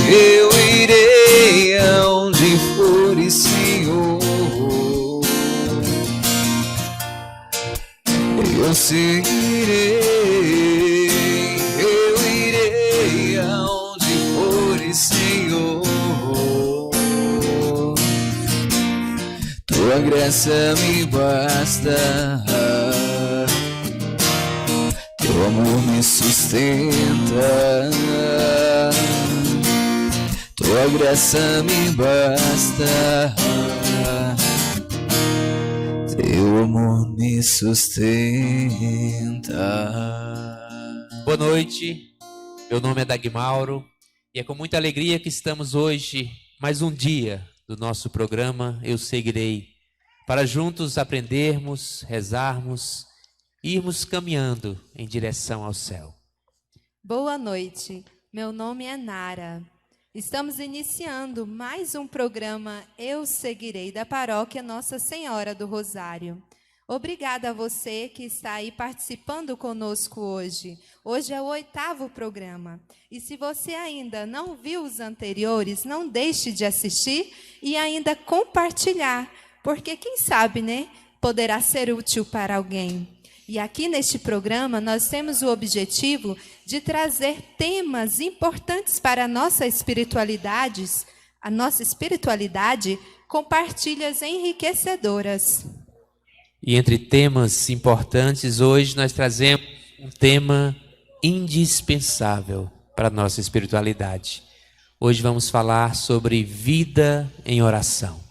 Eu irei aonde fores, Senhor. Eu seguirei. Eu irei aonde fores, Senhor. Tua graça me basta. Teu amor me sustenta. Tua graça me basta. Teu amor me sustenta. Boa noite, meu nome é Dagmauro e é com muita alegria que estamos hoje, mais um dia do nosso programa Eu Seguirei, para juntos aprendermos, rezarmos, irmos caminhando em direção ao céu. Boa noite, meu nome é Nara. Estamos iniciando mais um programa Eu Seguirei da Paróquia Nossa Senhora do Rosário. Obrigada a você que está aí participando conosco hoje. Hoje é o 8º programa. E se você ainda não viu os anteriores, não deixe de assistir e ainda compartilhar, porque quem sabe, né, poderá ser útil para alguém. E aqui neste programa nós temos o objetivo de trazer temas importantes para a nossa espiritualidade com partilhas enriquecedoras. E entre temas importantes, hoje nós trazemos um tema indispensável para a nossa espiritualidade. Hoje vamos falar sobre vida em oração.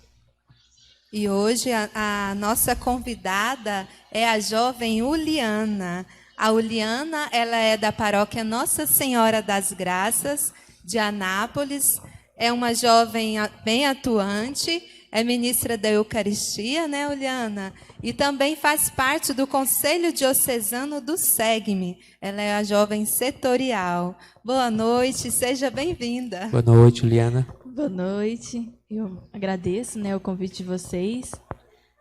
E hoje a nossa convidada é a jovem Uliana. A Uliana, ela é da paróquia Nossa Senhora das Graças, de Anápolis. É uma jovem bem atuante, é ministra da Eucaristia, né, Uliana? E também faz parte do Conselho Diocesano do SEGME. Ela é a jovem setorial. Boa noite, seja bem-vinda. Boa noite, Uliana. Boa noite. Eu agradeço, né, o convite de vocês.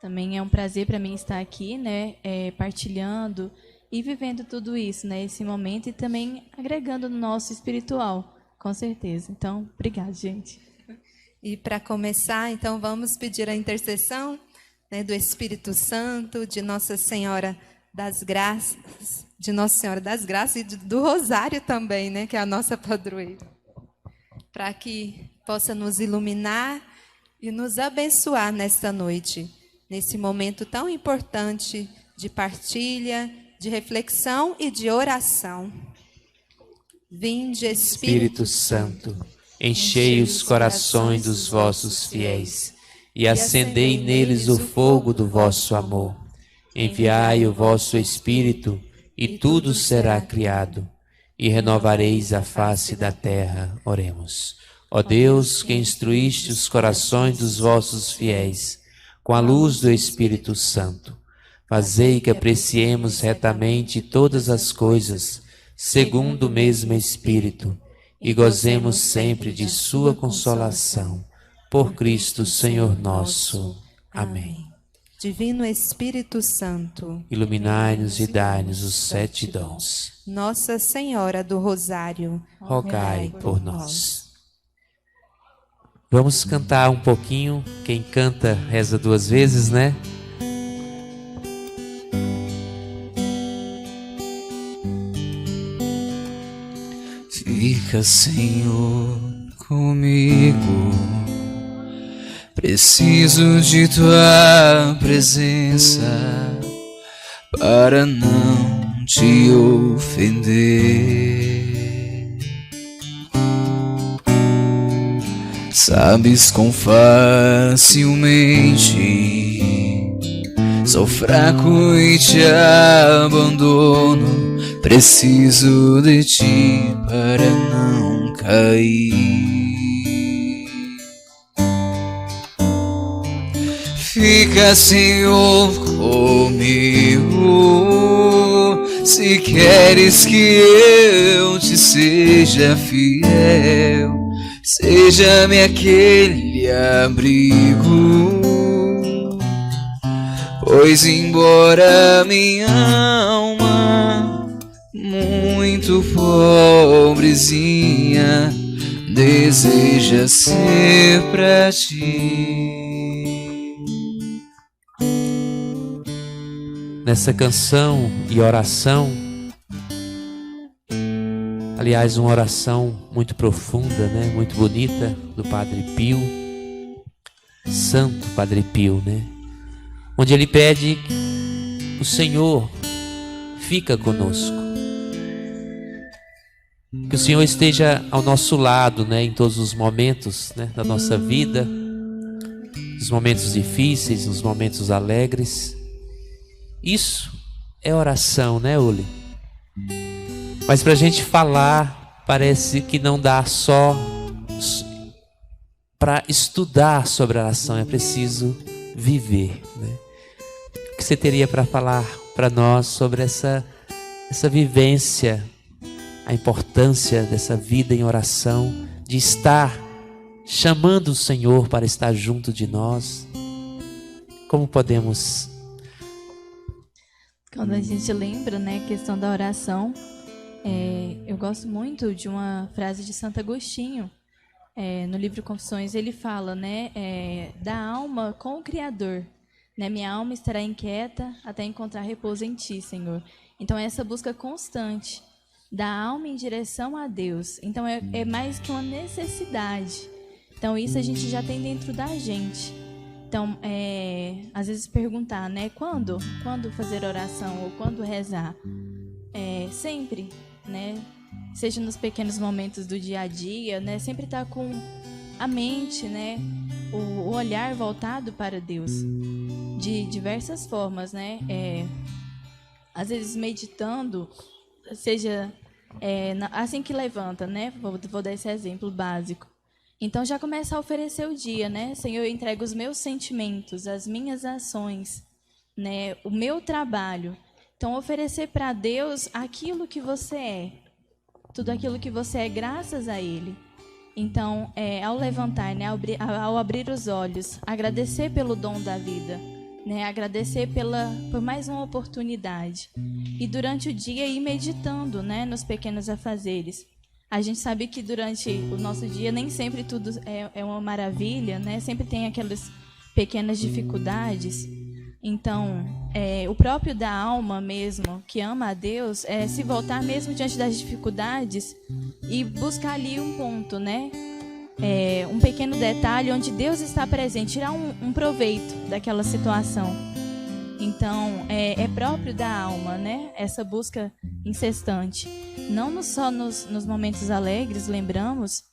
Também é um prazer para mim estar aqui, né, partilhando e vivendo tudo isso, né, esse momento, e também agregando no nosso espiritual, com certeza. Então, obrigada, gente. E para começar, então, vamos pedir a intercessão, né, do Espírito Santo, de Nossa Senhora das Graças, e do Rosário também, né, que é a nossa padroeira, para que possa nos iluminar e nos abençoar nesta noite, nesse momento tão importante de partilha, de reflexão e de oração. Vinde, Espírito Santo, enchei os corações dos vossos fiéis e acendei neles o fogo do vosso amor. Enviai o vosso Espírito e tudo será criado e renovareis a face da terra. Oremos. Ó Deus, que instruíste os corações dos vossos fiéis com a luz do Espírito Santo, fazei que apreciemos retamente todas as coisas, segundo o mesmo Espírito, e gozemos sempre de sua consolação. Por Cristo, Senhor nosso. Amém. Divino Espírito Santo, iluminai-nos e dai-nos os 7 dons. Nossa Senhora do Rosário, rogai por nós. Vamos cantar um pouquinho. Quem canta reza 2 vezes, né? Fica, Senhor, comigo. Preciso de tua presença para não te ofender. Sabes quão facilmente sou fraco e te abandono. Preciso de ti para não cair. Fica, Senhor, comigo. Se queres que eu te seja fiel, seja-me aquele abrigo, Pois embora minha alma muito pobrezinha deseja ser pra ti. Nessa canção e oração, aliás, uma oração muito profunda, né? Muito bonita, do Padre Pio, Santo Padre Pio, né? Onde ele pede: o Senhor fica conosco, que o Senhor esteja ao nosso lado, né? Em todos os momentos, né? Da nossa vida, nos momentos difíceis, nos momentos alegres. Isso é oração, né, Uli? Mas para a gente falar, parece que não dá só para estudar sobre a oração, é preciso viver, né? O que você teria para falar para nós sobre essa vivência, a importância dessa vida em oração, de estar chamando o Senhor para estar junto de nós? Como podemos... Quando a gente lembra, né, a questão da oração, eu gosto muito de uma frase de Santo Agostinho. No livro Confissões ele fala, né, da alma com o Criador, né, minha alma estará inquieta até encontrar repouso em Ti, Senhor. Então essa busca constante da alma em direção a Deus, então é mais que uma necessidade. Então isso a gente já tem dentro da gente. Então, às vezes perguntar, né, quando fazer oração ou quando rezar? Sempre, né, seja nos pequenos momentos do dia a dia, né, sempre estar com a mente, né, o olhar voltado para Deus, de diversas formas, né, às vezes meditando, seja assim que levanta, né, vou dar esse exemplo básico. Então já começa a oferecer o dia, né? Senhor, eu entrego os meus sentimentos, as minhas ações, né? O meu trabalho. Então oferecer para Deus aquilo que você é. Tudo aquilo que você é graças a Ele. Então, ao levantar, né? Ao abrir os olhos, agradecer pelo dom da vida, né? Agradecer por mais uma oportunidade. E durante o dia ir meditando, né? Nos pequenos afazeres. A gente sabe que durante o nosso dia nem sempre tudo é uma maravilha, né? Sempre tem aquelas pequenas dificuldades. Então, o próprio da alma mesmo, que ama a Deus, é se voltar mesmo diante das dificuldades e buscar ali um ponto, né? Um pequeno detalhe onde Deus está presente, tirar um proveito daquela situação. Então, é próprio da alma, né? Essa busca incessante. Não só nos momentos alegres, lembramos,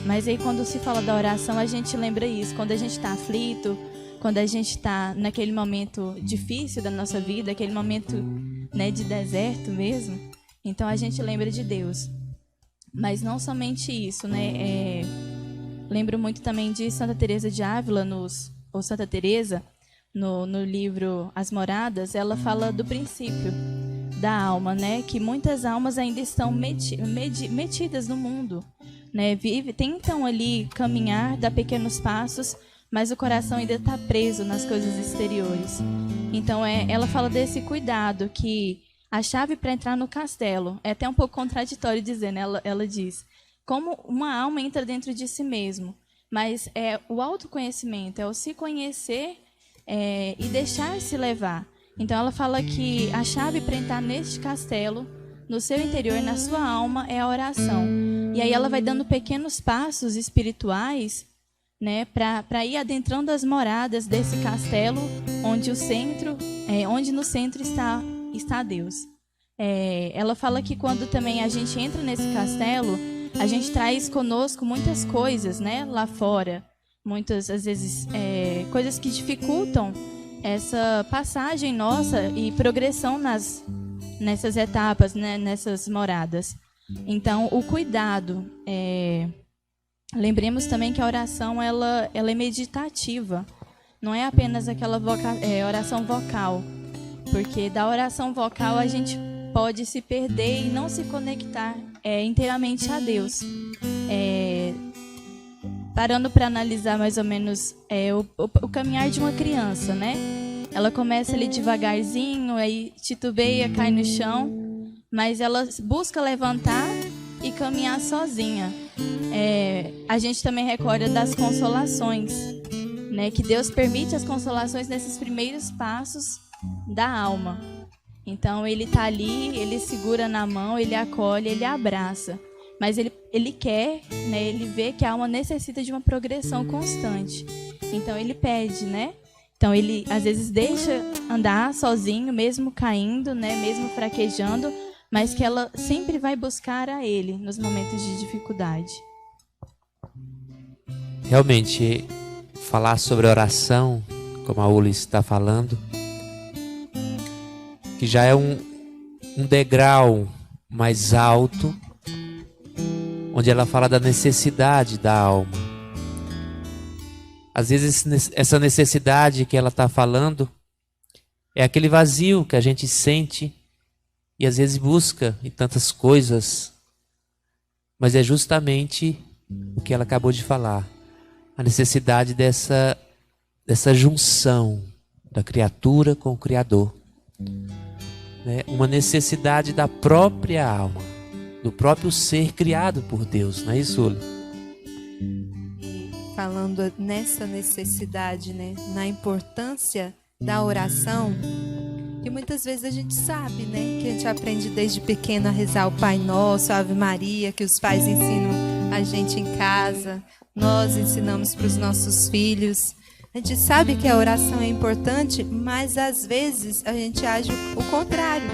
mas aí quando se fala da oração, a gente lembra isso. Quando a gente está aflito, quando a gente está naquele momento difícil da nossa vida, aquele momento, né, de deserto mesmo, então a gente lembra de Deus. Mas não somente isso, né? Lembro muito também de Santa Teresa de Ávila, ou Santa Teresa, no livro As Moradas, ela fala do princípio da alma, né? Que muitas almas ainda estão metidas no mundo, né? Tentam ali caminhar, dar pequenos passos, mas o coração ainda está preso nas coisas exteriores. Então, ela fala desse cuidado, que a chave para entrar no castelo, é até um pouco contraditório dizer, né? Ela diz, como uma alma entra dentro de si mesmo, mas o autoconhecimento, o se conhecer e deixar-se levar. Então ela fala que a chave para entrar neste castelo, no seu interior, na sua alma, é a oração. E aí ela vai dando pequenos passos espirituais, né, para ir adentrando as moradas desse castelo, onde no centro está Deus. Ela fala que quando também a gente entra nesse castelo, a gente traz conosco muitas coisas, né, lá fora. Muitas, às vezes, coisas que dificultam essa passagem nossa e progressão nessas etapas, né, nessas moradas. Então, o cuidado. Lembremos também que a oração ela é meditativa. Não é apenas aquela oração vocal. Porque da oração vocal a gente pode se perder e não se conectar inteiramente a Deus. Parando para analisar mais ou menos o caminhar de uma criança, né? ela começa ali devagarzinho, aí titubeia, cai no chão, mas ela busca levantar e caminhar sozinha. A gente também recorda das consolações, né? Que Deus permite as consolações nesses primeiros passos da alma. Então ele está ali, ele segura na mão, ele acolhe, ele abraça. Mas ele quer, né? Ele vê que a alma necessita de uma progressão constante. Então ele pede, né? Então ele às vezes deixa andar sozinho, mesmo caindo, né? Mesmo fraquejando, mas que ela sempre vai buscar a ele nos momentos de dificuldade. Realmente, falar sobre oração, como a Uli está falando, que já é um degrau mais alto, onde ela fala da necessidade da alma. Às vezes essa necessidade que ela está falando é aquele vazio que a gente sente e às vezes busca em tantas coisas, mas é justamente o que ela acabou de falar, a necessidade dessa junção da criatura com o Criador, né? Uma necessidade da própria alma, do próprio ser criado por Deus, não é isso, Uli? Falando nessa necessidade, né, na importância da oração, que muitas vezes a gente sabe, né, que a gente aprende desde pequeno a rezar o Pai Nosso, a Ave Maria, que os pais ensinam a gente em casa, nós ensinamos para os nossos filhos. A gente sabe que a oração é importante, mas às vezes a gente age o contrário,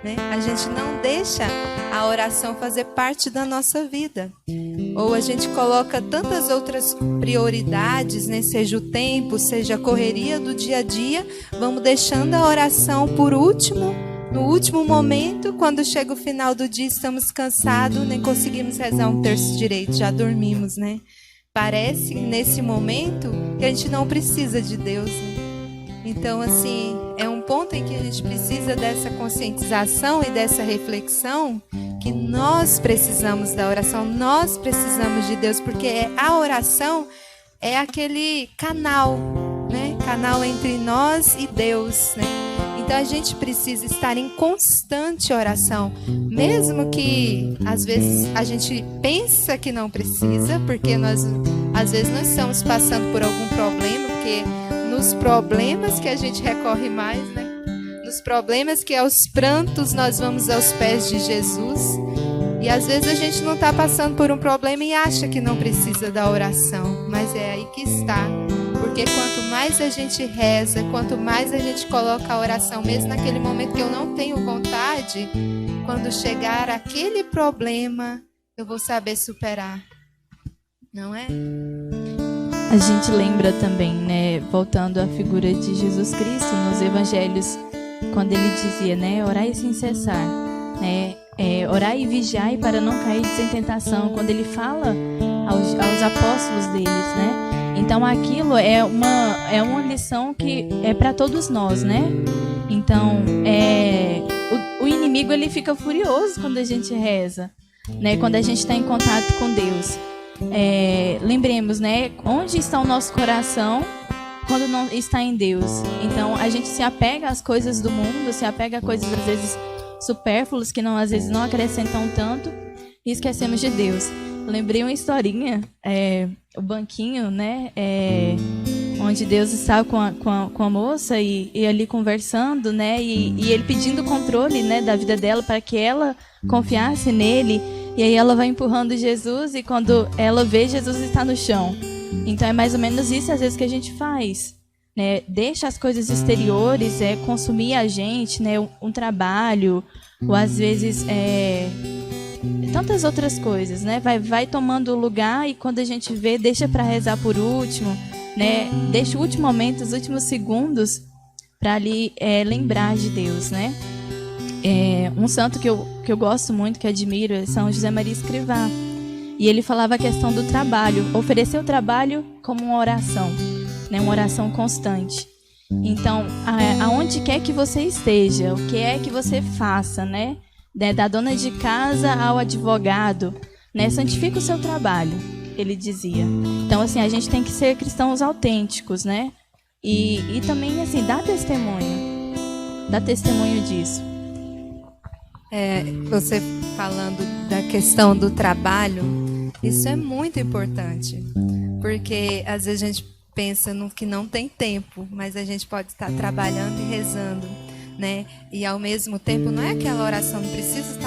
né? A gente não deixa a oração fazer parte da nossa vida. Ou a gente coloca tantas outras prioridades, né? Seja o tempo, seja a correria do dia a dia, vamos deixando a oração por último, no último momento, quando chega o final do dia, estamos cansados, nem conseguimos rezar um terço direito, já dormimos, né? Parece, nesse momento, que a gente não precisa de Deus, né? Então, assim, é um ponto em que a gente precisa dessa conscientização e dessa reflexão, que nós precisamos da oração, nós precisamos de Deus, porque a oração é aquele canal, né? Canal entre nós e Deus, né? Então a gente precisa estar em constante oração, mesmo que às vezes a gente pensa que não precisa, porque nós às vezes nós estamos passando por algum problema, porque nos problemas que a gente recorre mais, né? Nos problemas que aos prantos nós vamos aos pés de Jesus. E às vezes a gente não está passando por um problema e acha que não precisa da oração, mas é aí que está. Porque quanto mais a gente reza, quanto mais a gente coloca a oração, mesmo naquele momento que eu não tenho vontade, quando chegar aquele problema, eu vou saber superar. Não é? A gente lembra também, né, voltando à figura de Jesus Cristo nos evangelhos, quando ele dizia, né, orai sem cessar, né, orai e vigiai para não cair em tentação, quando ele fala aos apóstolos deles, né? Então aquilo é uma lição que é para todos nós, né? Então o inimigo ele fica furioso quando a gente reza, né? Quando a gente está em contato com Deus. Lembremos, né? Onde está o nosso coração quando não está em Deus? Então a gente se apega às coisas do mundo, se apega a coisas às vezes supérfluas que às vezes não acrescentam tanto e esquecemos de Deus. Lembrei uma historinha, o banquinho, né, onde Deus estava com a moça e ali conversando, né, e ele pedindo o controle, né, da vida dela para que ela confiasse nele, e aí ela vai empurrando Jesus e quando ela vê, Jesus está no chão. Então é mais ou menos isso às vezes que a gente faz, né, deixa as coisas exteriores consumir a gente, né, um trabalho, ou às vezes tantas outras coisas, né? Vai tomando lugar e quando a gente vê, deixa para rezar por último, né? Deixa o último momento, os últimos segundos para ali lembrar de Deus, né? Um santo que eu gosto muito, que admiro, é São José Maria Escrivá. E ele falava a questão do trabalho, oferecer o trabalho como uma oração, né? Uma oração constante. Então, aonde quer que você esteja, o que é que você faça, né? Da dona de casa ao advogado, né? Santifica o seu trabalho, ele dizia. Então, assim, a gente tem que ser cristãos autênticos, né? E também, assim, dá testemunho disso. Você falando da questão do trabalho, isso é muito importante, porque às vezes a gente pensa no que não tem tempo, mas a gente pode estar trabalhando e rezando, né? E ao mesmo tempo, não é aquela oração, não precisa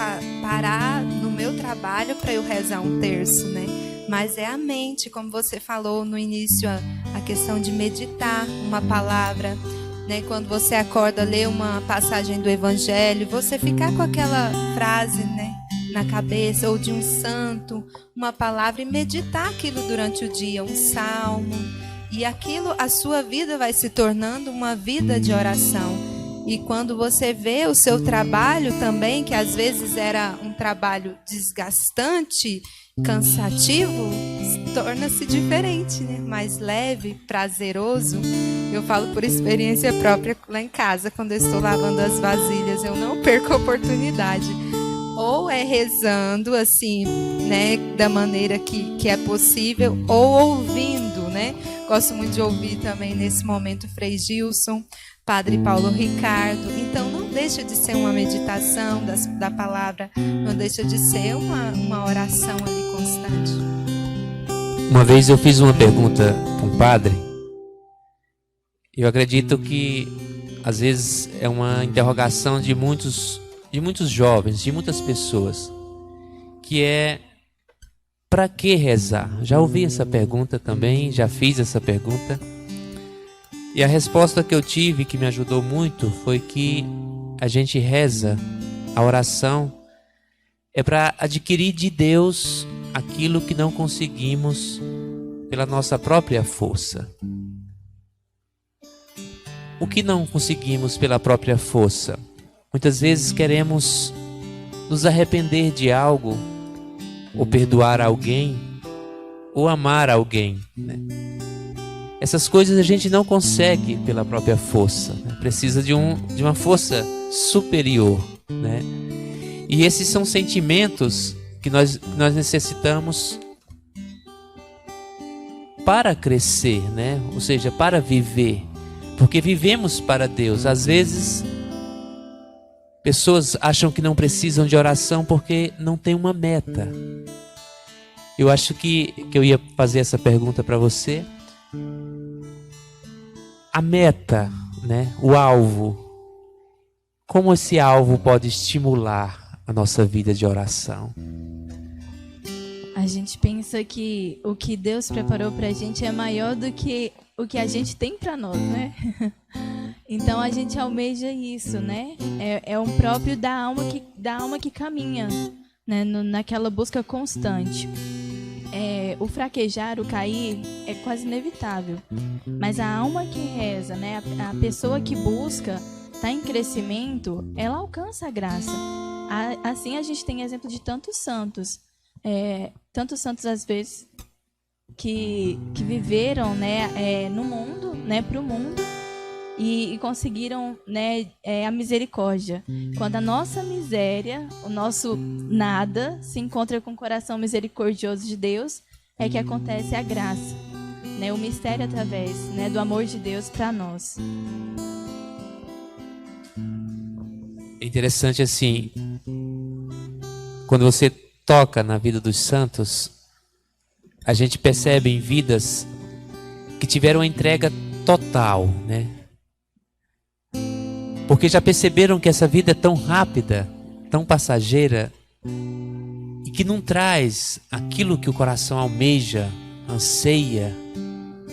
parar no meu trabalho para eu rezar um terço, né? Mas é a mente, como você falou no início, a questão de meditar uma palavra, né? Quando você acorda, lê uma passagem do Evangelho, você ficar com aquela frase, né, na cabeça, ou de um santo, uma palavra, e meditar aquilo durante o dia, um salmo. E aquilo, a sua vida vai se tornando uma vida de oração. E quando você vê o seu trabalho também, que às vezes era um trabalho desgastante, cansativo, torna-se diferente, né? Mais leve, prazeroso. Eu falo por experiência própria lá em casa, quando eu estou lavando as vasilhas, eu não perco a oportunidade. Ou é rezando, assim, né, da maneira que é possível, ou ouvindo, né? Gosto muito de ouvir também nesse momento Frei Gilson, Padre Paulo Ricardo. Então não deixa de ser uma meditação da palavra, não deixa de ser uma oração ali constante. Uma vez eu fiz uma pergunta para um padre. Eu acredito que às vezes é uma interrogação de muitos jovens, de muitas pessoas, que é: para que rezar? Já ouvi essa pergunta também, já fiz essa pergunta. E a resposta que eu tive, que me ajudou muito, foi que a gente reza, a oração é para adquirir de Deus aquilo que não conseguimos pela nossa própria força. O que não conseguimos pela própria força? Muitas vezes queremos nos arrepender de algo, ou perdoar alguém, ou amar alguém, né? Essas coisas a gente não consegue pela própria força, né? Precisa de uma força superior, né? E esses são sentimentos que nós necessitamos para crescer, né? Ou seja, para viver, porque vivemos para Deus. Às vezes pessoas acham que não precisam de oração porque não tem uma meta. Eu acho que eu ia fazer essa pergunta para você. A meta, né? O alvo. Como esse alvo pode estimular a nossa vida de oração? A gente pensa que o que Deus preparou para a gente é maior do que o que a gente tem para nós, né? Então a gente almeja isso, né? É um próprio da alma que caminha, né? Naquela busca constante. O fraquejar, o cair é quase inevitável. Mas a alma que reza, né? A pessoa que busca, está em crescimento, ela alcança a graça. Assim a gente tem exemplo de tantos santos. Tantos santos às vezes que viveram, né, no mundo, né, para o mundo, e conseguiram, né, a misericórdia. Quando a nossa miséria, o nosso nada, se encontra com o coração misericordioso de Deus, é que acontece a graça, né, o mistério através, né, do amor de Deus para nós. É interessante assim, quando você toca na vida dos santos, a gente percebe em vidas que tiveram a entrega total, né? Porque já perceberam que essa vida é tão rápida, tão passageira, e que não traz aquilo que o coração almeja, anseia,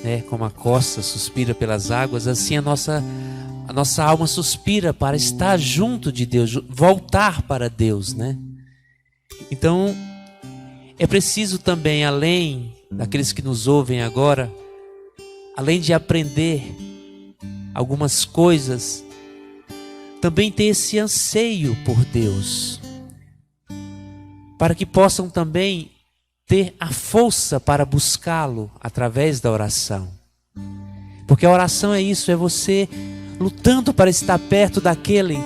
né? Como a costa suspira pelas águas, assim a nossa alma suspira para estar junto de Deus, voltar para Deus, né? Então, é preciso também, além daqueles que nos ouvem agora, além de aprender algumas coisas, também ter esse anseio por Deus, para que possam também ter a força para buscá-lo através da oração. Porque a oração é isso, é você lutando para estar perto daquele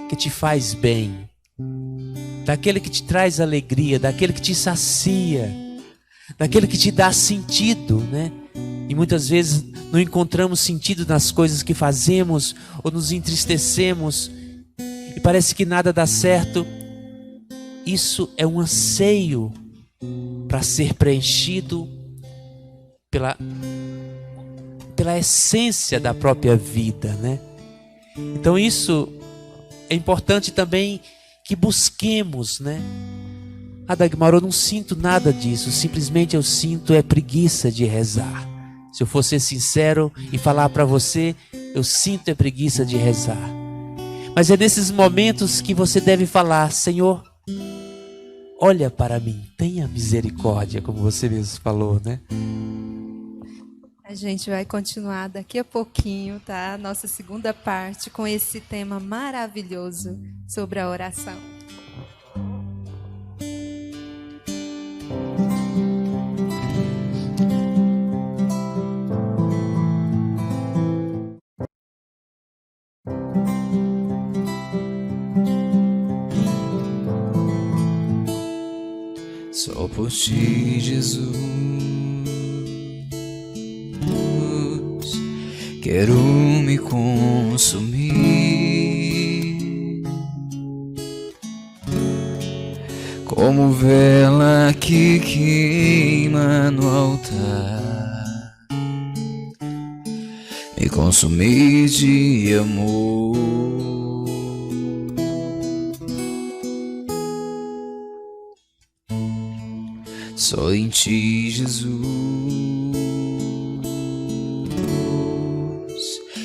que te faz bem, daquele que te traz alegria, daquele que te sacia, daquele que te dá sentido, né? E muitas vezes não encontramos sentido nas coisas que fazemos ou nos entristecemos e parece que nada dá certo, isso é um anseio para ser preenchido pela essência da própria vida, né? Então isso é importante também que busquemos, né? Dagmar, eu não sinto nada disso, simplesmente eu sinto preguiça de rezar. Se eu for ser sincero e falar para você, eu sinto preguiça de rezar. Mas é nesses momentos que você deve falar: Senhor, olha para mim, tenha misericórdia, como você mesmo falou, né? A gente vai continuar daqui a pouquinho, tá? Nossa segunda parte com esse tema maravilhoso sobre a oração. Só por ti, Jesus, quero me consumir como vela que queima no altar, me consumir de amor. Só em ti, Jesus,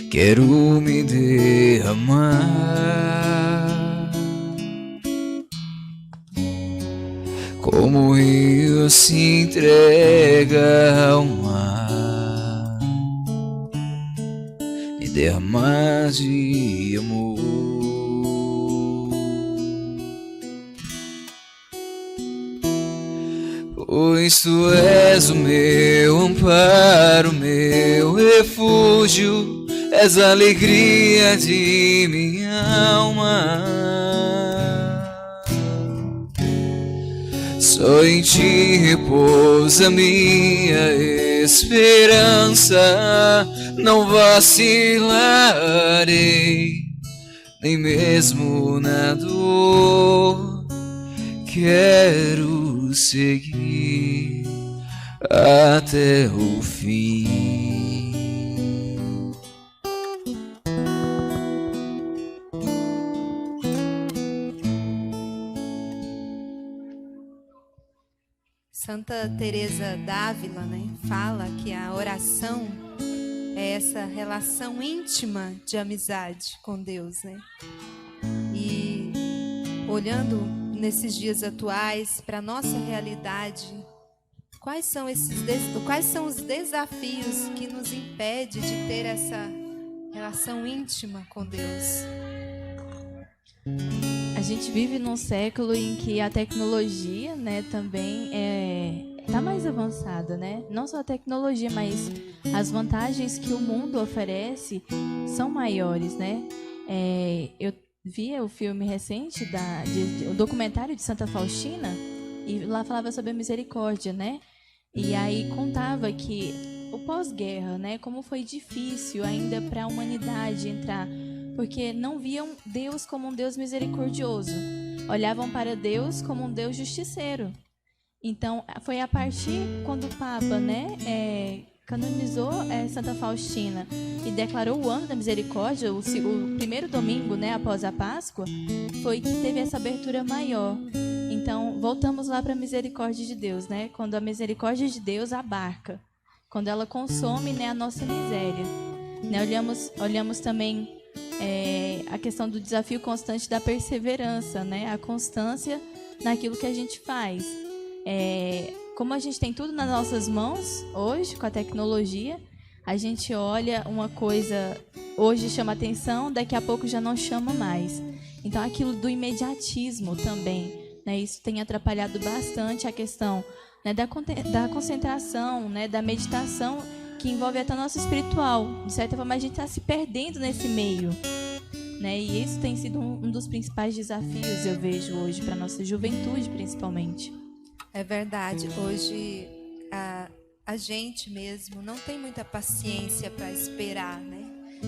quero me derramar como o rio se entrega ao mar, me derramar de amor. Pois tu és o meu amparo, meu refúgio, és a alegria de minha alma. Só em ti repousa minha esperança, não vacilarei, nem mesmo na dor. Quero seguir até o fim. Santa Teresa d'Ávila, né, fala que a oração é essa relação íntima de amizade com Deus, né? E olhando nesses dias atuais, para a nossa realidade, quais são os desafios que nos impedem de ter essa relação íntima com Deus? A gente vive num século em que a tecnologia, né, também está mais avançada, né? Não só a tecnologia, mas as vantagens que o mundo oferece são maiores, né? Eu via o filme recente, o documentário de Santa Faustina, e lá falava sobre a misericórdia, né? E aí contava que o pós-guerra, né? Como foi difícil ainda para a humanidade entrar, porque não viam Deus como um Deus misericordioso, olhavam para Deus como um Deus justiceiro. Então, foi a partir quando o Papa, né, canonizou Santa Faustina e declarou o ano da misericórdia, o primeiro domingo, né, após a Páscoa, foi que teve essa abertura maior. Então, voltamos lá para a misericórdia de Deus, né? Quando a misericórdia de Deus abarca, quando ela consome, né, a nossa miséria. Né? Olhamos também a questão do desafio constante da perseverança, né? A constância naquilo que a gente faz. Como a gente tem tudo nas nossas mãos hoje, com a tecnologia, a gente olha uma coisa, hoje chama atenção, daqui a pouco já não chama mais. Então, aquilo do imediatismo também, né, isso tem atrapalhado bastante a questão, né, da concentração, né, da meditação, que envolve até o nosso espiritual. De certa forma, a gente está se perdendo nesse meio. Né, e isso tem sido um dos principais desafios, eu vejo hoje, para a nossa juventude, principalmente. É verdade. Hoje a gente mesmo não tem muita paciência para esperar, né?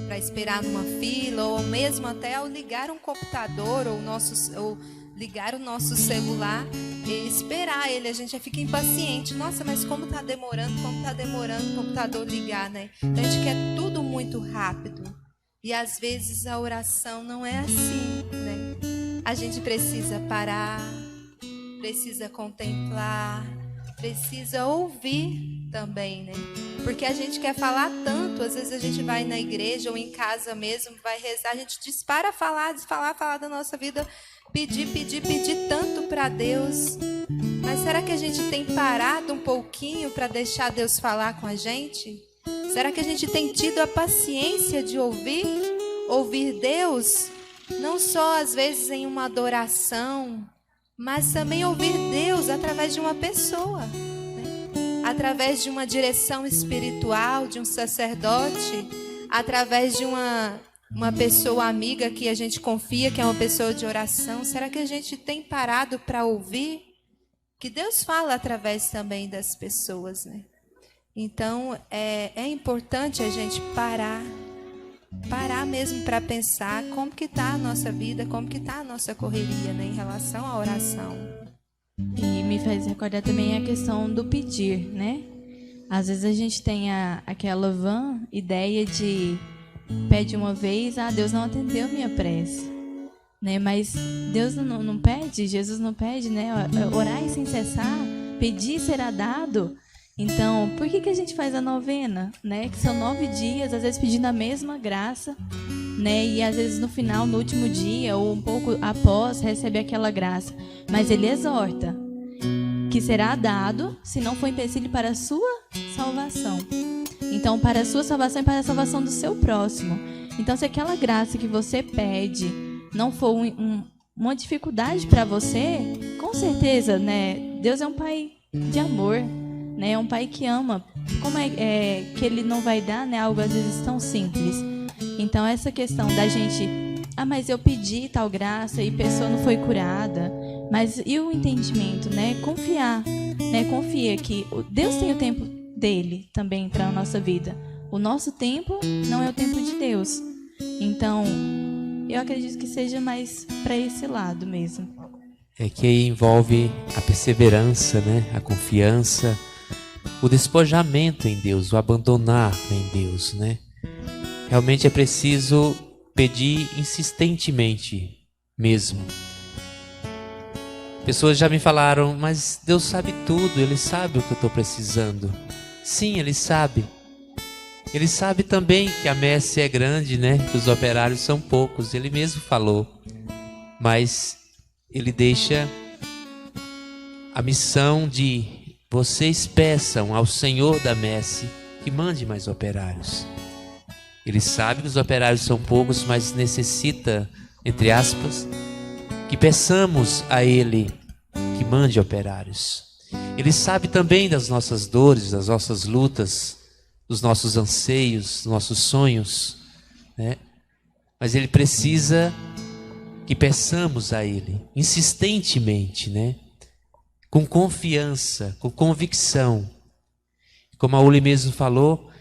Para esperar numa fila, ou mesmo até ao ligar um computador ou ligar o nosso celular e esperar ele, a gente já fica impaciente. Nossa, mas como tá demorando o computador ligar, né? Então a gente quer tudo muito rápido. E às vezes a oração não é assim, né? A gente precisa parar, precisa contemplar, precisa ouvir também, né? Porque a gente quer falar tanto, às vezes a gente vai na igreja ou em casa mesmo, vai rezar, a gente dispara falar da nossa vida, pedir tanto para Deus. Mas será que a gente tem parado um pouquinho para deixar Deus falar com a gente? Será que a gente tem tido a paciência de ouvir Deus? Não só às vezes em uma adoração, mas também ouvir Deus através de uma pessoa, né? Através de uma direção espiritual, de um sacerdote, através de uma pessoa amiga que a gente confia, que é uma pessoa de oração. Será que a gente tem parado para ouvir? Que Deus fala através também das pessoas, né? Então, é importante a gente parar mesmo para pensar como que está a nossa vida, como que está a nossa correria, né, em relação à oração. E me faz recordar também a questão do pedir, né? Às vezes a gente tem aquela vã ideia de pede uma vez, Deus não atendeu minha prece, né? Mas Deus não pede, Jesus não pede, né? Orar sem cessar, pedir será dado. Então, por que a gente faz a novena, né? Que são 9 dias, às vezes pedindo a mesma graça, né? E às vezes no final, no último dia, ou um pouco após, recebe aquela graça. Mas ele exorta que será dado se não for empecilho para a sua salvação. Então, para a sua salvação e para a salvação do seu próximo. Então, se aquela graça que você pede não for uma dificuldade para você, com certeza, né? Deus é um Pai de amor, né? É um Pai que ama. Como é que Ele não vai dar, né, algo às vezes tão simples? Então, essa questão da gente... mas eu pedi tal graça e a pessoa não foi curada. Mas e o entendimento, né? Confiar, né? Confia que Deus tem o tempo dele também para a nossa vida. O nosso tempo não é o tempo de Deus. Então, eu acredito que seja mais para esse lado mesmo. É que envolve a perseverança, né? A confiança, o despojamento em Deus, o abandonar em Deus, né? Realmente é preciso pedir insistentemente mesmo. Pessoas já me falaram, mas Deus sabe tudo, Ele sabe o que eu estou precisando. Sim, Ele sabe. Ele sabe também que a messe é grande, né? Que os operários são poucos, Ele mesmo falou. Mas Ele deixa a missão de vocês peçam ao Senhor da messe que mande mais operários. Ele sabe que os operários são poucos, mas necessita, entre aspas, que peçamos a Ele que mande operários. Ele sabe também das nossas dores, das nossas lutas, dos nossos anseios, dos nossos sonhos, né? Mas Ele precisa que peçamos a Ele insistentemente, né? Com confiança, com convicção. Como a Uli mesmo falou,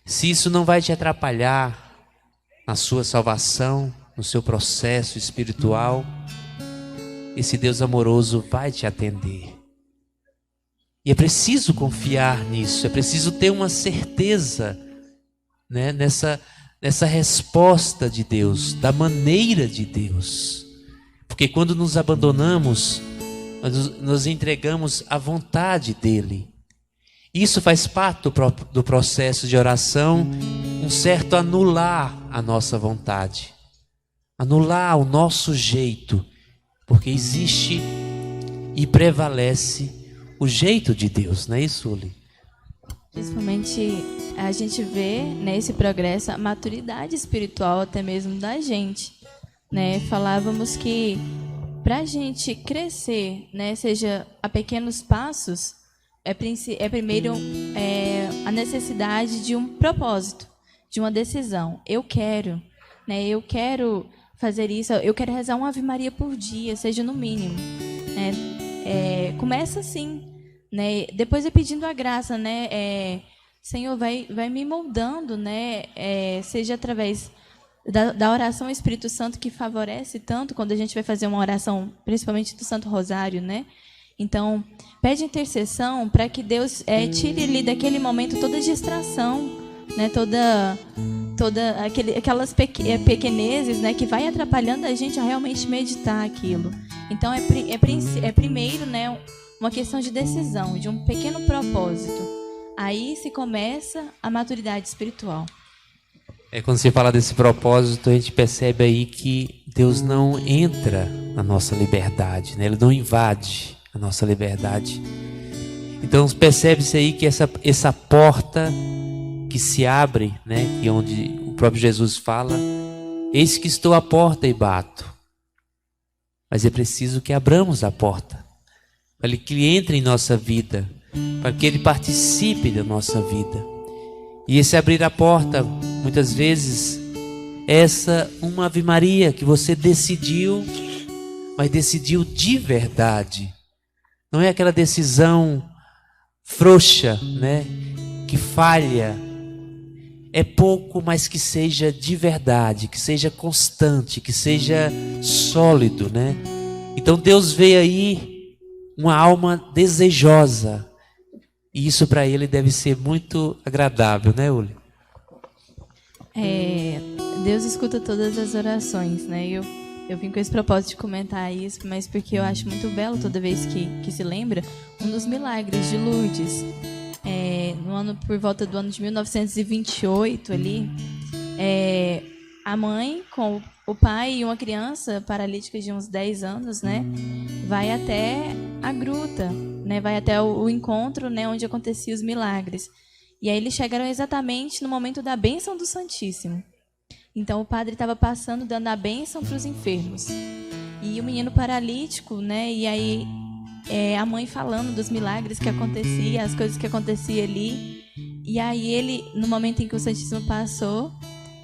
se isso não vai te atrapalhar na sua salvação, no seu processo espiritual, esse Deus amoroso vai te atender. E é preciso confiar nisso, é preciso ter uma certeza, né, nessa resposta de Deus, da maneira de Deus. Porque quando nos abandonamos, nos entregamos à vontade dEle. Isso faz parte do processo de oração, um certo anular a nossa vontade, anular o nosso jeito, porque existe e prevalece o jeito de Deus, não é isso, Uli? Principalmente a gente vê nesse progresso a maturidade espiritual até mesmo da gente, né? Falávamos que para a gente crescer, né, seja a pequenos passos, é primeiro a necessidade de um propósito, de uma decisão. Eu quero, né? Eu quero fazer isso, eu quero rezar uma Ave Maria por dia, seja no mínimo, né? Começa assim, né? Depois é pedindo a graça, né? Senhor, vai me moldando, né? Seja através da oração ao Espírito Santo, que favorece tanto quando a gente vai fazer uma oração, principalmente do Santo Rosário, né? Então, pede intercessão para que Deus tire ali daquele momento toda distração, né? Toda aquelas pequenezes, né? Que vai atrapalhando a gente a realmente meditar aquilo. Então, primeiro, né? Uma questão de decisão, de um pequeno propósito. Aí se começa a maturidade espiritual. Quando você fala desse propósito, a gente percebe aí que Deus não entra na nossa liberdade, né? Ele não invade a nossa liberdade. Então percebe-se aí que essa porta que se abre, né? Que onde o próprio Jesus fala, eis que estou à porta e bato. Mas é preciso que abramos a porta, para que Ele entre em nossa vida, para que Ele participe da nossa vida. E esse abrir a porta, muitas vezes, uma Ave Maria que você decidiu, mas decidiu de verdade. Não é aquela decisão frouxa, né? Que falha. É pouco, mas que seja de verdade, que seja constante, que seja sólido, né? Então Deus vê aí uma alma desejosa. E isso para Ele deve ser muito agradável, né, Uli? Deus escuta todas as orações, né? Eu vim com esse propósito de comentar isso, mas porque eu acho muito belo toda vez que se lembra um dos milagres de Lourdes. Por volta do ano de 1928 ali, a mãe com o pai e uma criança paralítica de uns 10 anos, né, vai até a gruta, né, vai até o encontro, né, onde aconteciam os milagres. E aí eles chegaram exatamente no momento da bênção do Santíssimo. Então o padre estava passando, dando a bênção para os enfermos. E o menino paralítico, né, e aí a mãe falando dos milagres que acontecia, as coisas que aconteciam ali. E aí ele, no momento em que o Santíssimo passou,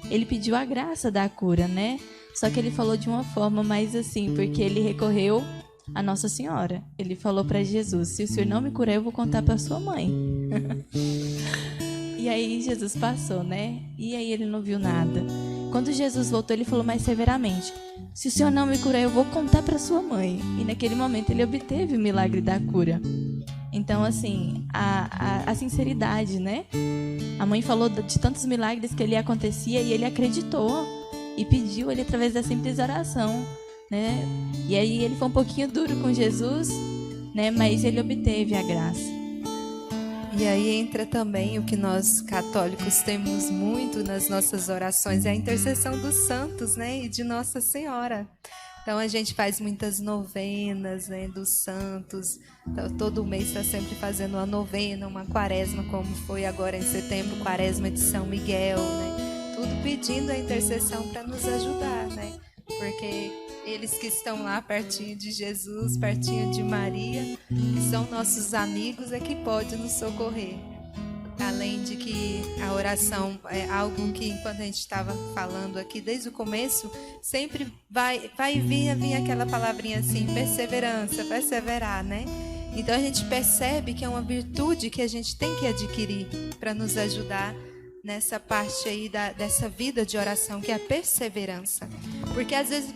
ele pediu a graça da cura, né? Só que ele falou de uma forma mais assim, porque ele recorreu a Nossa Senhora. Ele falou para Jesus: se o Senhor não me curar, eu vou contar para sua mãe. E aí Jesus passou, né? E aí ele não viu nada. Quando Jesus voltou, ele falou mais severamente: se o Senhor não me curar, eu vou contar para sua mãe. E naquele momento ele obteve o milagre da cura. Então, assim, a sinceridade, né? A mãe falou de tantos milagres que ele acontecia e ele acreditou e pediu ele através da simples oração, né? E aí ele foi um pouquinho duro com Jesus, né? Mas ele obteve a graça. E aí entra também o que nós católicos temos muito nas nossas orações, é a intercessão dos santos, né? E de Nossa Senhora. Então a gente faz muitas novenas, né, dos santos. Então, todo mês está sempre fazendo uma novena, uma quaresma, como foi agora em setembro, quaresma de São Miguel, né? Tudo pedindo a intercessão para nos ajudar, né? Porque eles que estão lá pertinho de Jesus, pertinho de Maria, que são nossos amigos, é que pode nos socorrer. Além de que a oração é algo que, enquanto a gente estava falando aqui desde o começo, sempre vai vir aquela palavrinha assim, perseverança, perseverar, né? Então a gente percebe que é uma virtude que a gente tem que adquirir para nos ajudar nessa parte aí dessa vida de oração, que é a perseverança. Porque às vezes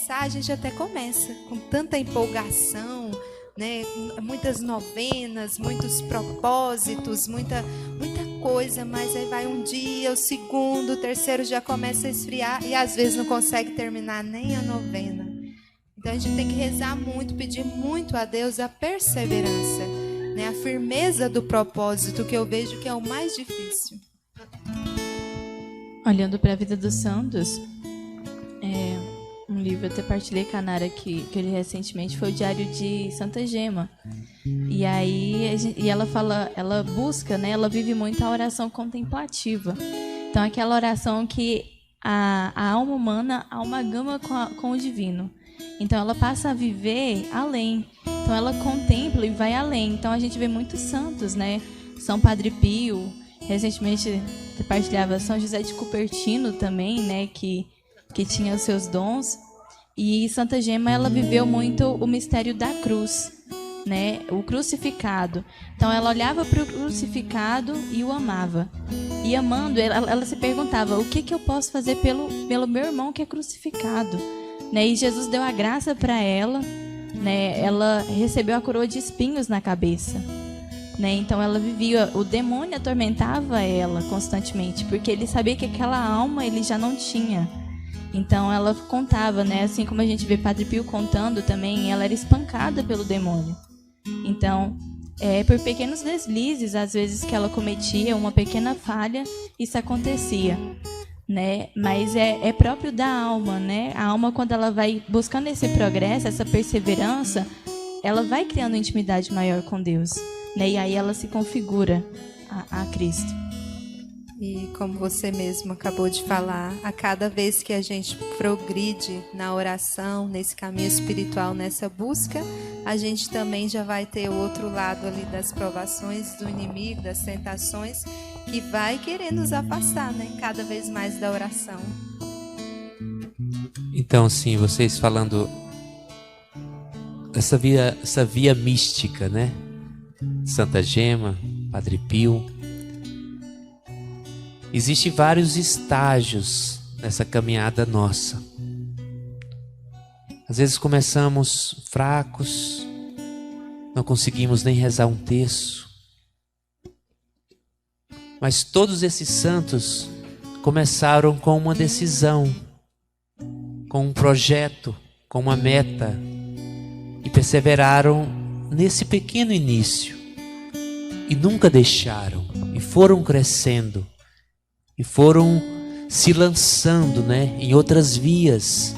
a gente até começa com tanta empolgação, né? Muitas novenas, muitos propósitos, muita coisa, mas aí vai um dia, o segundo, o terceiro já começa a esfriar e às vezes não consegue terminar nem a novena. Então a gente tem que rezar muito, pedir muito a Deus a perseverança, né? A firmeza do propósito, que eu vejo que é o mais difícil. Olhando para a vida dos santos, um livro eu até partilhei com a Nara que eu li recentemente, foi o Diário de Santa Gema. E aí ela fala, ela busca, né? Ela vive muito a oração contemplativa. Então aquela oração que a alma humana amalgama com o divino. Então ela passa a viver além. Então ela contempla e vai além. Então a gente vê muitos santos, né? São Padre Pio, recentemente partilhava São José de Cupertino também, né? Que tinha os seus dons. E Santa Gema, ela viveu muito o mistério da cruz, né, o crucificado. Então ela olhava para o crucificado e o amava. E amando, ela se perguntava: o que eu posso fazer pelo meu irmão que é crucificado? Né? E Jesus deu a graça para ela, né? Ela recebeu a coroa de espinhos na cabeça. Né? Então ela vivia, o demônio atormentava ela constantemente, porque ele sabia que aquela alma ele já não tinha. Então ela contava, né? Assim como a gente vê Padre Pio contando também, ela era espancada pelo demônio. Então, por pequenos deslizes, às vezes que ela cometia, uma pequena falha, isso acontecia, né? Mas é próprio da alma, né? A alma, quando ela vai buscando esse progresso, essa perseverança, ela vai criando intimidade maior com Deus, né? E aí ela se configura a Cristo. E como você mesmo acabou de falar, a cada vez que a gente progride na oração, nesse caminho espiritual, nessa busca, a gente também já vai ter o outro lado ali das provações do inimigo, das tentações, que vai querer nos afastar, né? Cada vez mais da oração. Então, sim, vocês falando essa via mística, né? Santa Gema, Padre Pio. Existem vários estágios nessa caminhada nossa. Às vezes começamos fracos, não conseguimos nem rezar um terço. Mas todos esses santos começaram com uma decisão, com um projeto, com uma meta, e perseveraram nesse pequeno início, e nunca deixaram, e foram crescendo, e foram se lançando, né, em outras vias.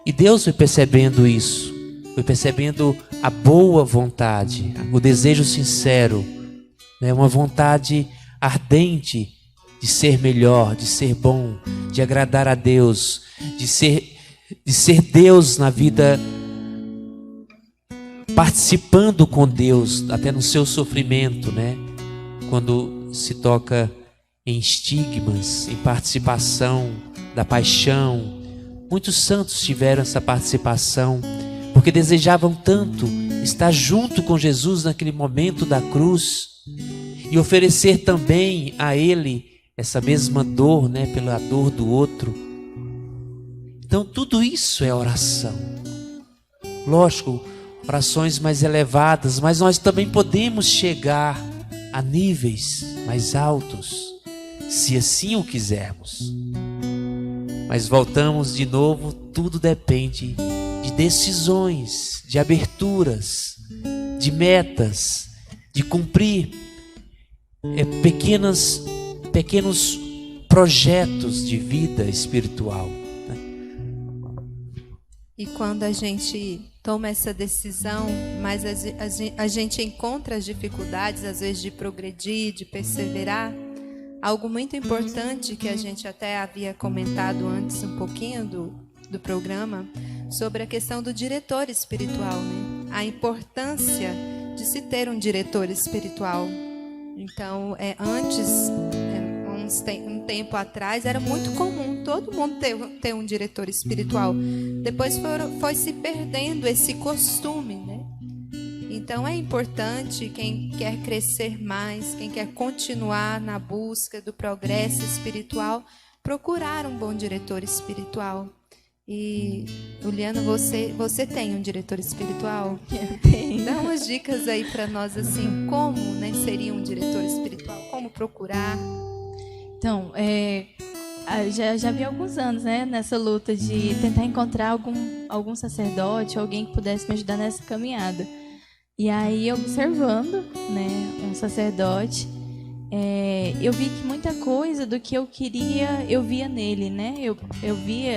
E Deus foi percebendo isso, foi percebendo a boa vontade, o desejo sincero, né, uma vontade ardente de ser melhor, de ser bom, de agradar a Deus, de ser Deus na vida, participando com Deus, até no seu sofrimento, né? Quando se toca em estigmas, em participação da paixão. Muitos santos tiveram essa participação, porque desejavam tanto estar junto com Jesus naquele momento da cruz e oferecer também a Ele essa mesma dor, né, pela dor do outro. Então tudo isso é oração. Lógico, orações mais elevadas, mas nós também podemos chegar a níveis mais altos, se assim o quisermos. Mas voltamos de novo, tudo depende de decisões, de aberturas, de metas, de cumprir pequenos projetos de vida espiritual. E quando a gente toma essa decisão, mas a gente encontra as dificuldades, às vezes, de progredir, de perseverar. Algo muito importante que a gente até havia comentado antes um pouquinho do programa, sobre a questão do diretor espiritual, né? A importância de se ter um diretor espiritual. Então, antes, um tempo atrás, era muito comum todo mundo ter um diretor espiritual. Depois foi se perdendo esse costume, né? Então é importante, quem quer crescer mais, quem quer continuar na busca do progresso espiritual, procurar um bom diretor espiritual. E, Uliana, você tem um diretor espiritual? Eu tenho. Dá umas dicas aí para nós, assim, como, né, seria um diretor espiritual, como procurar. Então, já vi alguns anos, né, nessa luta de tentar encontrar algum sacerdote, alguém que pudesse me ajudar nessa caminhada. E aí, observando, né, um sacerdote, eu vi que muita coisa do que eu queria, eu via nele, né? Eu via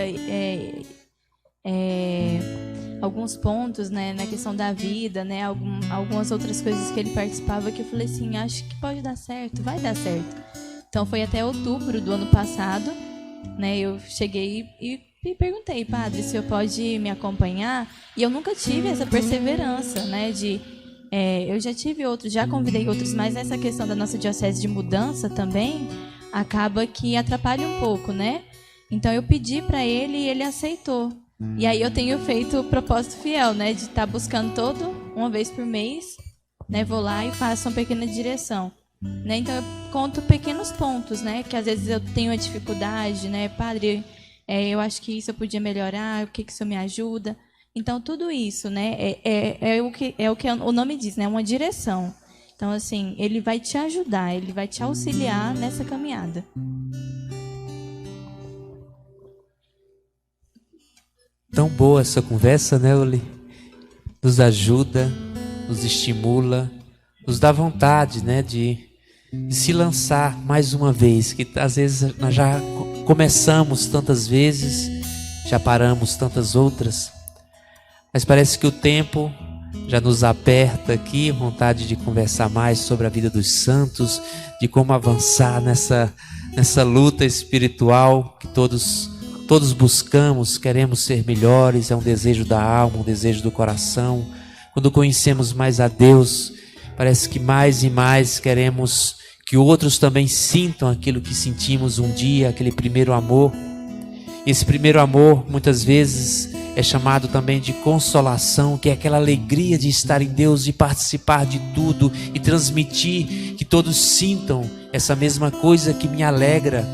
alguns pontos, né, na questão da vida, né, algumas outras coisas que ele participava que eu falei assim, acho que pode dar certo, vai dar certo. Então foi até outubro do ano passado, né, eu cheguei e perguntei, padre, se eu pode me acompanhar, e eu nunca tive essa perseverança, né, eu já tive outros, já convidei outros, mas essa questão da nossa diocese de mudança também acaba que atrapalha um pouco, né? Então eu pedi para ele e ele aceitou. E aí eu tenho feito o propósito fiel, né? De estar buscando uma vez por mês, né? Vou lá e faço uma pequena direção, né? Então eu conto pequenos pontos, né? Que às vezes eu tenho uma dificuldade, né? Padre, eu acho que isso eu podia melhorar, o que isso me ajuda. Então tudo isso, né? É o que o nome diz, né? Uma direção. Então assim, ele vai te ajudar, ele vai te auxiliar nessa caminhada. Tão boa essa conversa, né, Oli? Nos ajuda, nos estimula, nos dá vontade, né, de se lançar mais uma vez, que às vezes nós já começamos tantas vezes, já paramos tantas outras, mas parece que o tempo já nos aperta aqui, vontade de conversar mais sobre a vida dos santos, de como avançar nessa luta espiritual que todos buscamos, queremos ser melhores, é um desejo da alma, um desejo do coração. Quando conhecemos mais a Deus, parece que mais e mais queremos que outros também sintam aquilo que sentimos um dia, aquele primeiro amor. Esse primeiro amor, muitas vezes, é chamado também de consolação, que é aquela alegria de estar em Deus, de participar de tudo e transmitir, que todos sintam essa mesma coisa que me alegra.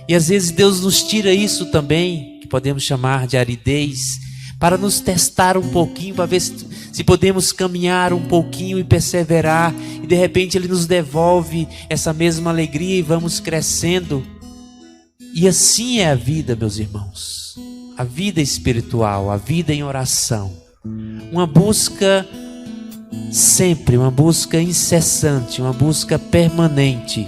E às vezes Deus nos tira isso também, que podemos chamar de aridez, para nos testar um pouquinho, para ver se podemos caminhar um pouquinho e perseverar. E de repente Ele nos devolve essa mesma alegria e vamos crescendo. E assim é a vida, meus irmãos. A vida espiritual, a vida em oração. Uma busca sempre, uma busca incessante, uma busca permanente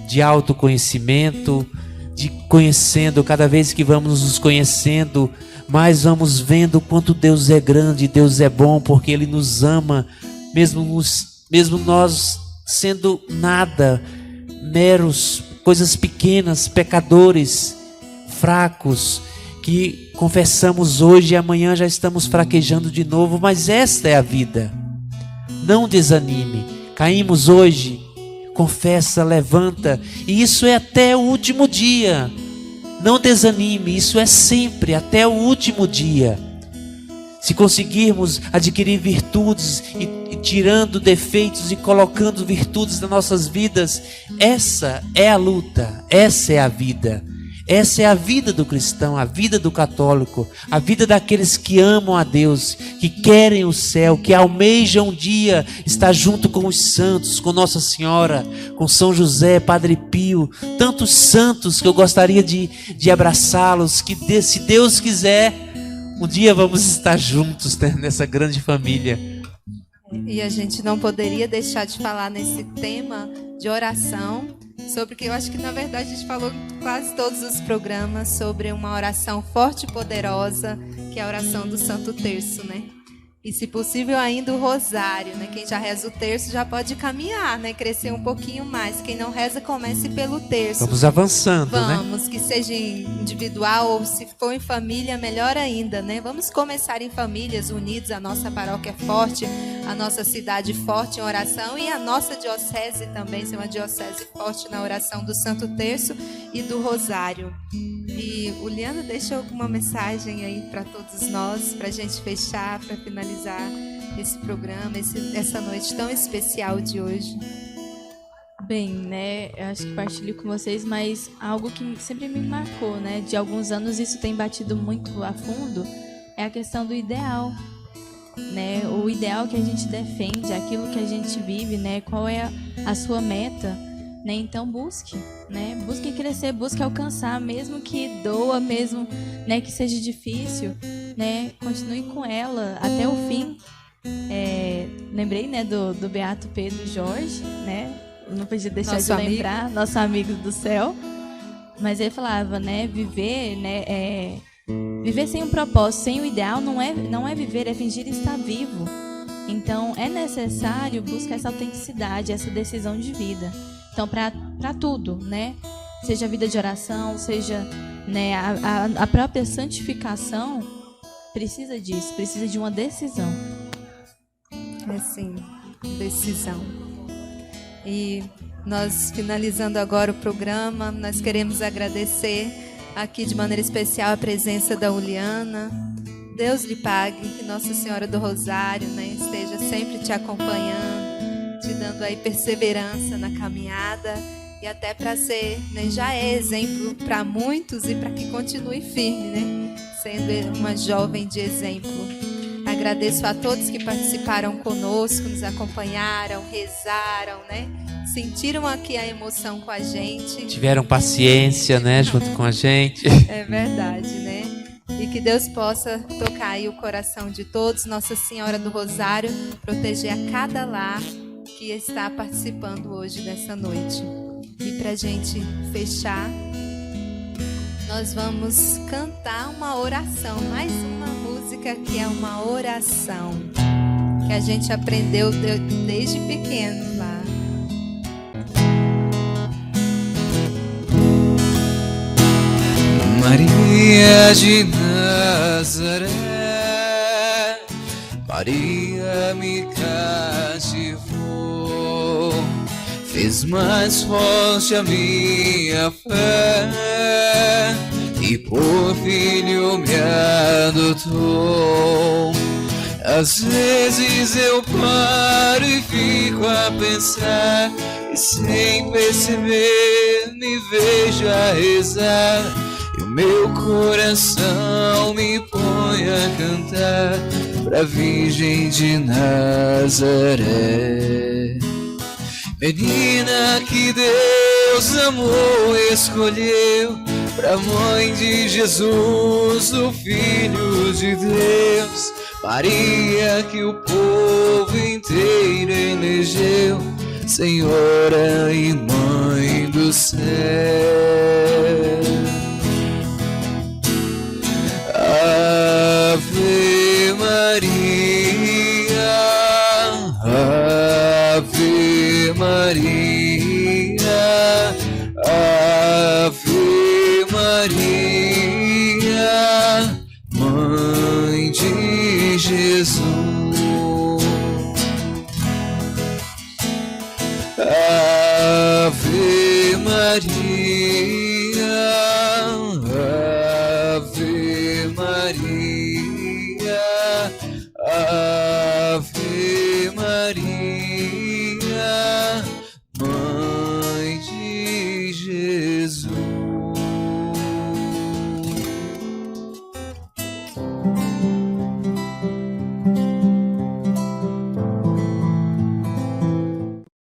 de autoconhecimento, de conhecendo, cada vez que vamos nos conhecendo, mais vamos vendo o quanto Deus é grande, Deus é bom, porque Ele nos ama, mesmo nós sendo nada, meros, coisas pequenas, pecadores, fracos, que confessamos hoje e amanhã já estamos fraquejando de novo, mas esta é a vida. Não desanime, caímos hoje, confessa, levanta, e isso é até o último dia. Não desanime, isso é sempre, até o último dia. Se conseguirmos adquirir virtudes e tirando defeitos e colocando virtudes nas nossas vidas, essa é a luta, essa é a vida. Essa é a vida do cristão, a vida do católico, a vida daqueles que amam a Deus, que querem o céu, que almejam um dia estar junto com os santos, com Nossa Senhora, com São José, Padre Pio, tantos santos que eu gostaria de abraçá-los, que se Deus quiser, um dia vamos estar juntos, né, nessa grande família. E a gente não poderia deixar de falar nesse tema de oração, sobre que eu acho que na verdade a gente falou em quase todos os programas sobre uma oração forte e poderosa, que é a oração do Santo Terço, né? E se possível ainda o rosário, né? Quem já reza o terço já pode caminhar, né? Crescer um pouquinho mais. Quem não reza, comece pelo terço. Vamos avançando, né? Vamos, que seja individual ou se for em família, melhor ainda, né? Vamos começar em famílias unidas, a nossa paróquia é forte, a nossa cidade forte em oração e a nossa diocese também ser uma diocese forte na oração do Santo Terço e do rosário. E o Leandro deixa alguma mensagem aí para todos nós, para a gente fechar, para finalizar esse programa, essa noite tão especial de hoje. Bem, né, eu acho que partilho com vocês, mas algo que sempre me marcou, né, de alguns anos isso tem batido muito a fundo, é a questão do ideal, né, o ideal que a gente defende, aquilo que a gente vive, né, qual é a sua meta, né, então busque crescer, busque alcançar, mesmo que doa, mesmo, né, que seja difícil, né, continue com ela até o fim. Lembrei, né, do Beato Pedro Jorge, né, não podia deixar de lembrar, nosso amigo do céu, mas ele falava, né, viver, né, viver sem um propósito, sem um ideal não é viver, é fingir estar vivo. Então é necessário buscar essa autenticidade, essa decisão de vida. Então para tudo, né, seja a vida de oração, seja, né, a própria santificação, precisa disso, precisa de uma decisão. É sim, decisão. E nós finalizando agora o programa, nós queremos agradecer aqui de maneira especial a presença da Uliana. Deus lhe pague, que Nossa Senhora do Rosário, né, esteja sempre te acompanhando, te dando aí perseverança na caminhada e até para ser, né, já é exemplo para muitos e para que continue firme, né, sendo uma jovem de exemplo. Agradeço a todos que participaram conosco, nos acompanharam, rezaram, né, sentiram aqui a emoção com a gente. Tiveram paciência, né, junto com a gente. É verdade, né? E que Deus possa tocar aí o coração de todos, Nossa Senhora do Rosário, proteger a cada lar que está participando hoje dessa noite. E para gente fechar, nós vamos cantar uma oração, mais uma música que é uma oração, que a gente aprendeu desde pequeno lá. Maria de Nazaré, Maria me cativou, fez mais forte a minha fé e por filho me adotou. Às vezes eu paro e fico a pensar e sem perceber me vejo a rezar. E o meu coração me põe a cantar pra Virgem de Nazaré. Menina que Deus amou e escolheu pra mãe de Jesus, o Filho de Deus. Maria que o povo inteiro elegeu, Senhora e Mãe do céu. Ave Maria, Ave Maria, Ave Maria, Mãe de Jesus. Ave Maria,